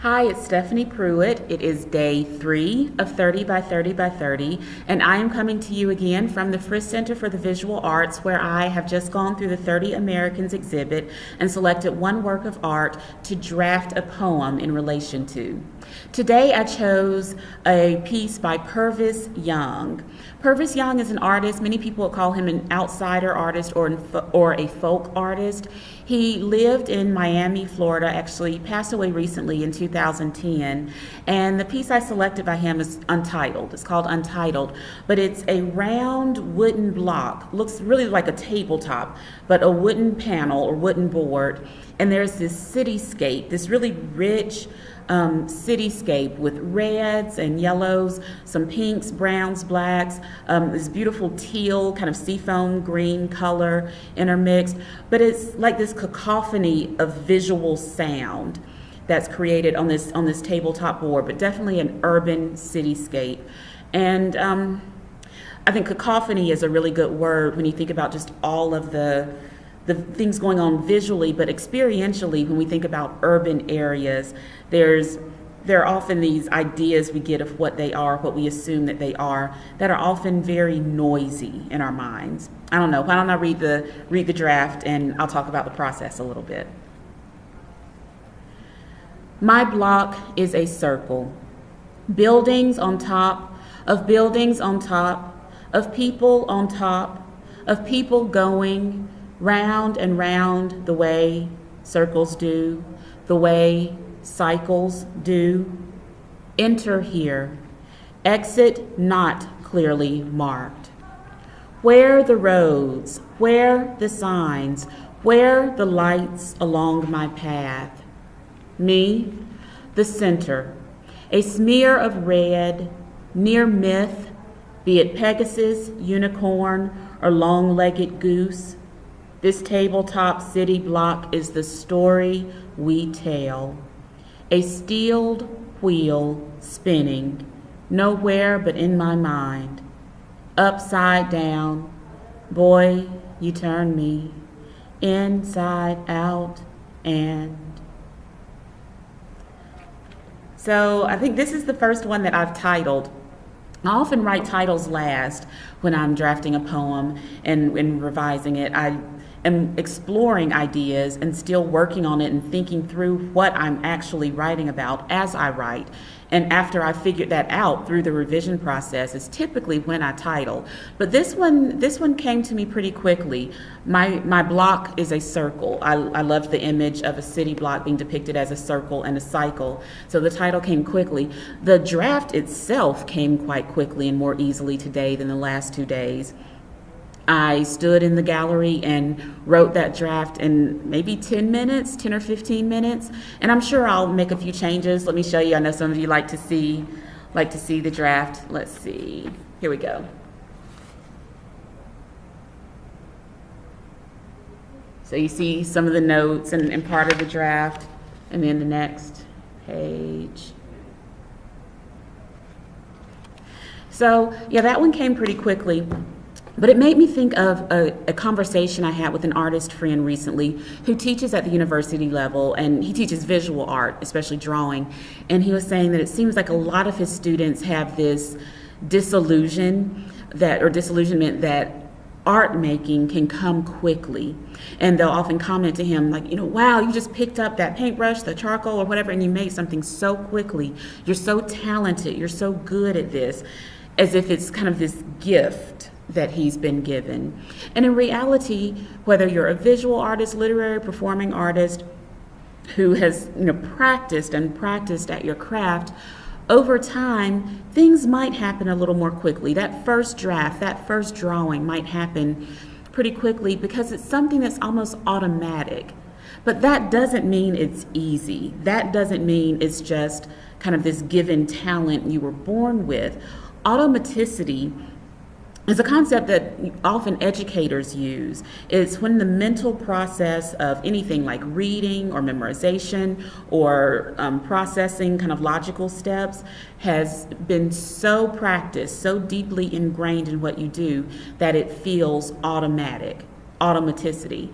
Hi, it's Stephanie Pruitt. It is day 3 of 30 by 30 by 30, and I am coming to you again from the Frist Center for the Visual Arts, where I have just gone through the 30 Americans exhibit and selected one work of art to draft a poem in relation to. Today I chose a piece by Purvis Young. Purvis Young is an artist. Many people call him an outsider artist or a folk artist. He lived in Miami, Florida, actually passed away recently in 2010, and the piece I selected by him is Untitled. It's called Untitled, but it's a round wooden block, looks really like a tabletop, but a wooden panel or wooden board, and there's this cityscape, this really rich cityscape with reds and yellows, some pinks, browns, blacks, this beautiful teal, kind of seafoam green color intermixed, but it's like this cacophony of visual sound that's created on this tabletop board, but definitely an urban cityscape. And I think cacophony is a really good word when you think about just all of the things going on visually, but experientially, when we think about urban areas, there are often these ideas we get of what they are, what we assume that they are, that are often very noisy in our minds. I don't know. Why don't I read the draft, and I'll talk about the process a little bit. My block is a circle. Buildings on top of buildings on top of people on top of people going round and round the way circles do, the way cycles do. Enter here, exit not clearly marked. Where the roads, where the signs, where the lights along my path. Me, the center, a smear of red, near myth, be it Pegasus, unicorn, or long-legged goose. This tabletop city block is the story we tell. A steeled wheel spinning, nowhere but in my mind. Upside down, boy, you turn me, inside out and. So I think this is the first one that I've titled. I often write titles last when I'm drafting a poem and revising it. I am exploring ideas and still working on it and thinking through what I'm actually writing about as I write. And after I figured that out through the revision process is typically when I title. But this one came to me pretty quickly. My block is a circle. I loved the image of a city block being depicted as a circle and a cycle. So the title came quickly. The draft itself came quite quickly and more easily today than the last 2 days. I stood in the gallery and wrote that draft in maybe 10 or 15 minutes, and I'm sure I'll make a few changes. Let me show you. I know some of you like to see the draft. Let's see. Here we go. So you see some of the notes and part of the draft, and then the next page. So yeah, that one came pretty quickly. But it made me think of a conversation I had with an artist friend recently who teaches at the university level, and he teaches visual art, especially drawing. And he was saying that it seems like a lot of his students have this disillusionment that art making can come quickly. And they'll often comment to him like, wow, you just picked up that paintbrush, the charcoal or whatever, and you made something so quickly. You're so talented. You're so good at this, as if it's kind of this gift that he's been given. And in reality, whether you're a visual artist, literary performing artist who has practiced at your craft, over time things might happen a little more quickly. That first draft, that first drawing might happen pretty quickly because it's something that's almost automatic. But that doesn't mean it's easy. That doesn't mean it's just kind of this given talent you were born with. Automaticity is a concept that often educators use. It's when the mental process of anything like reading or memorization or processing kind of logical steps has been so practiced, so deeply ingrained in what you do that it feels automatic, automaticity.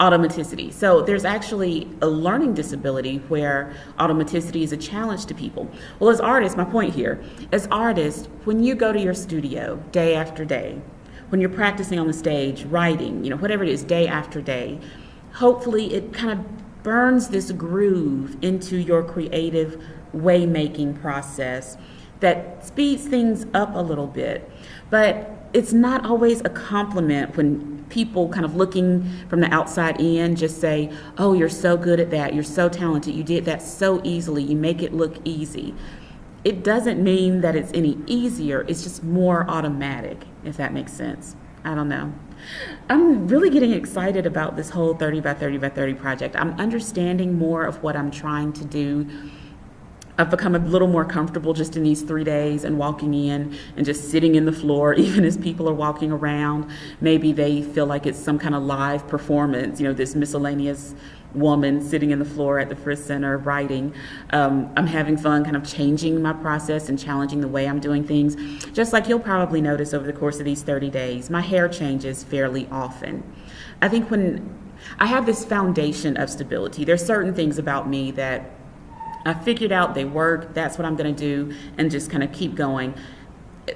automaticity. So there's actually a learning disability where automaticity is a challenge to people. Well, as artists, my point here, as artists, when you go to your studio day after day, when you're practicing on the stage, writing, whatever it is, day after day, hopefully it kind of burns this groove into your creative way-making process that speeds things up a little bit. But it's not always a compliment when people kind of looking from the outside in just say, oh, you're so good at that, you're so talented, you did that so easily, you make it look easy. It doesn't mean that it's any easier, it's just more automatic, if that makes sense. I don't know. I'm really getting excited about this whole 30 by 30 by 30 project. I'm understanding more of what I'm trying to do. I've become a little more comfortable just in these 3 days and walking in and just sitting in the floor, even as people are walking around. Maybe they feel like it's some kind of live performance, this miscellaneous woman sitting in the floor at the Frisk Center writing. I'm having fun kind of changing my process and challenging the way I'm doing things. Just like you'll probably notice over the course of these 30 days, my hair changes fairly often. I think when I have this foundation of stability, there's certain things about me that I figured out they work, that's what I'm going to do, and just kind of keep going.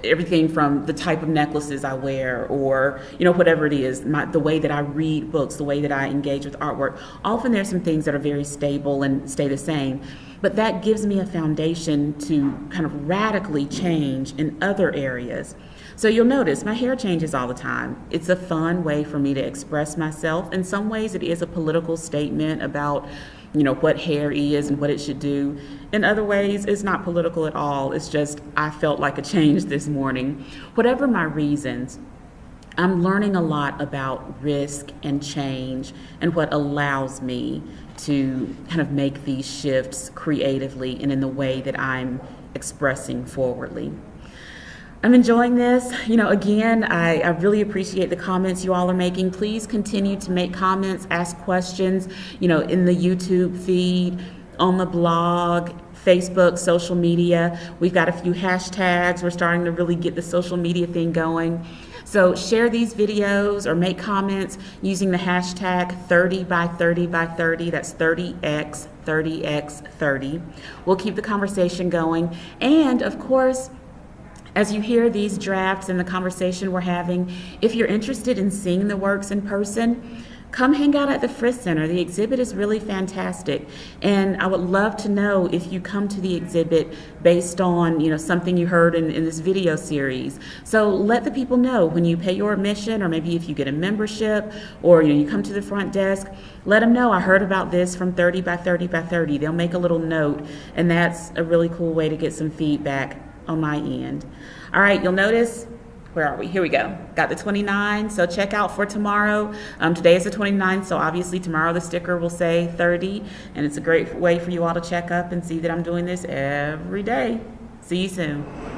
Everything from the type of necklaces I wear or, whatever it is, the way that I read books, the way that I engage with artwork. Often there's some things that are very stable and stay the same, but that gives me a foundation to kind of radically change in other areas. So you'll notice my hair changes all the time. It's a fun way for me to express myself. In some ways it is a political statement about what hair is and what it should do. In other ways, it's not political at all. It's just I felt like a change this morning. Whatever my reasons, I'm learning a lot about risk and change and what allows me to kind of make these shifts creatively and in the way that I'm expressing forwardly. I'm enjoying this. Again, I really appreciate the comments you all are making. Please continue to make comments, ask questions, in the YouTube feed, on the blog, Facebook, social media. We've got a few hashtags. We're starting to really get the social media thing going. So share these videos or make comments using the hashtag 30 by 30 by 30. That's 30x 30x 30. We'll keep the conversation going. And of course, as you hear these drafts and the conversation we're having, if you're interested in seeing the works in person, come hang out at the Frisk Center. The exhibit is really fantastic. And I would love to know if you come to the exhibit based on, something you heard in this video series. So let the people know when you pay your admission, or maybe if you get a membership, or you come to the front desk, let them know I heard about this from 30 by 30 by 30. They'll make a little note, and that's a really cool way to get some feedback on my end. All right, you'll notice, where are we? Here we go. Got the 29, so check out for tomorrow. Today is the 29th, so obviously tomorrow the sticker will say 30, and it's a great way for you all to check up and see that I'm doing this every day. See you soon.